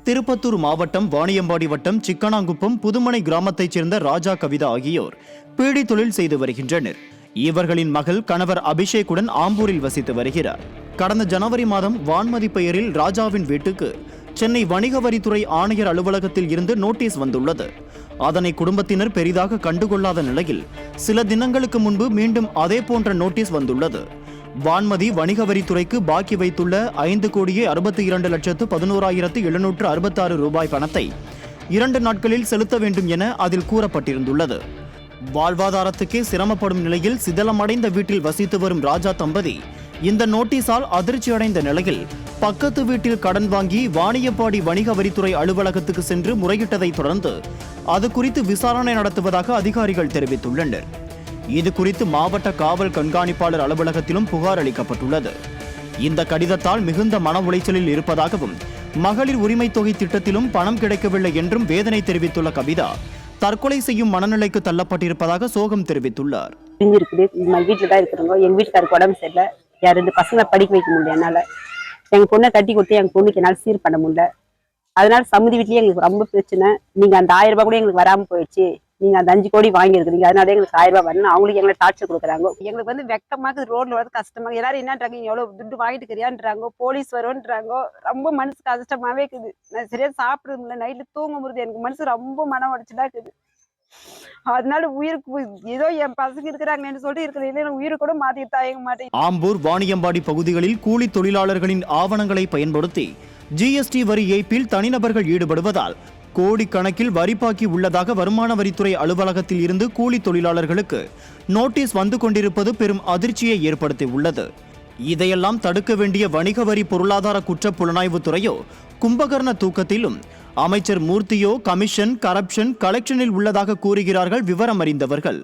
திருப்பத்தூர் மாவட்டம் வாணியம்பாடி வட்டம் சிக்கனாங்குப்பம் புதுமனை கிராமத்தைச் சேர்ந்த ராஜா கவிதா ஆகியோர் பீடி தொழில் செய்து வருகின்றனர். இவர்களின் மகள் கணவர் அபிஷேக்குடன் ஆம்பூரில் வசித்து வருகிறார். கடந்த ஜனவரி மாதம் வான்மதி பெயரில் ராஜாவின் வீட்டுக்கு சென்னை வணிக வரித்துறை ஆணையர் அலுவலகத்தில் இருந்து நோட்டீஸ் வந்துள்ளது. அதனை குடும்பத்தினர் பெரிதாக கண்டுகொள்ளாத நிலையில் சில தினங்களுக்கு முன்பு மீண்டும் அதே போன்ற நோட்டீஸ் வந்துள்ளது. வான்மதி வணிக வரித்துறைக்கு பாக்கி வைத்துள்ள 5,62,11,766 ரூபாய் பணத்தை 2 நாட்களில் செலுத்த வேண்டும் என அதில் கூறப்பட்டிருந்துள்ளது. வாழ்வாதாரத்துக்கே சிரமப்படும் நிலையில் சிதலமடைந்த வீட்டில் வசித்து வரும் ராஜா தம்பதி இந்த நோட்டீஸால் அதிர்ச்சியடைந்த நிலையில் பக்கத்து வீட்டில் கடன் வாங்கி வாணியம்பாடி வணிக வரித்துறை அலுவலகத்துக்கு சென்று முறையிட்டதை தொடர்ந்து அது குறித்து விசாரணை நடத்துவதாக அதிகாரிகள் தெரிவித்துள்ளனர். இது குறித்து மாவட்ட காவல் கண்காணிப்பாளர் அலுவலகத்திலும் புகார் அளிக்கப்பட்டுள்ளது. இந்த கடிதத்தால் மிகுந்த மன உளைச்சலில் இருப்பதாகவும் மகளிர் உரிமை தொகை திட்டத்திலும் பணம் கிடைக்கவில்லை என்றும் வேதனை தெரிவித்துள்ள கவிதா தற்கொலை செய்யும் மனநிலைக்கு தள்ளப்பட்டிருப்பதாக சோகம் தெரிவித்துள்ளார். வீட்டுல தான் இருக்கிறோம். எங்க வீட்டுக்காருக்கு உடம்பு சரியில்லை. யார் 2 பசங்களை படிக்க வைக்க முடியல. என்னால எங்க பொண்ணை கட்டி கொடுத்து எங்க பொண்ணுக்கு என்னால் சீர் பண்ண முடியல. அதனால சமுதி வீட்லயே எங்களுக்கு ரொம்ப பிரச்சனை. நீங்க அந்த 1000 ரூபாய் கூட எங்களுக்கு வராம போயிடுச்சு. நீங்க அந்த 5 கோடி வாங்கி இருக்கிறீங்க, அதனால எங்களுக்கு 1000 ரூபாய் வரணும். அவங்களுக்கு எங்களை டார்ச்சர் கொடுக்குறாங்க. எங்களுக்கு வெக்கமாக ரோட்ல வரது கஷ்டமாக. எல்லாரும் என்னன்றாங்க, எவ்வளவு துட்டு வாங்கிட்டு இருக்கிறியான்றாங்க, போலீஸ் வரும்ன்றாங்க. ரொம்ப மனசு கஷ்டமாவே இருக்குது. நான் சரியா சாப்பிடுறது இல்லை, நைட்ல தூங்க முடியுது. எனக்கு மனசு ரொம்ப மன உடைச்சலா இருக்குது. அதனால உயிருக்கு ஏதோ என் பசங்க இருக்கிறாங்கன்னு சொல்லிட்டு இருக்கிற உயிரை கூட மாத்தி தாயங்க மாட்டேன். ஆம்பூர் வாணியம்பாடி பகுதிகளில் கூலி தொழிலாளர்களின் ஆவணங்களை பயன்படுத்தி ஜிஎஸ்டி வரி ஏய்ப்பில் தனிநபர்கள் ஈடுபடுவதால் கோடிக்கணக்கில் வரி பாக்கி உள்ளதாக வருமான வரித்துறை அலுவலகத்தில் இருந்து கூலி தொழிலாளர்களுக்கு நோட்டீஸ் வந்து கொண்டிருப்பது பெரும் அதிர்ச்சியை ஏற்படுத்தி உள்ளது. இதையெல்லாம் தடுக்க வேண்டிய வணிக வரி பொருளாதார குற்ற புலனாய்வு துறையோ கும்பகர்ண தூக்கத்திலும் அமைச்சர் மூர்த்தியோ கமிஷன் கரப்ஷன் கலெக்ஷனில் உள்ளதாக கூறுகிறார்கள் விவரம் அறிந்தவர்கள்.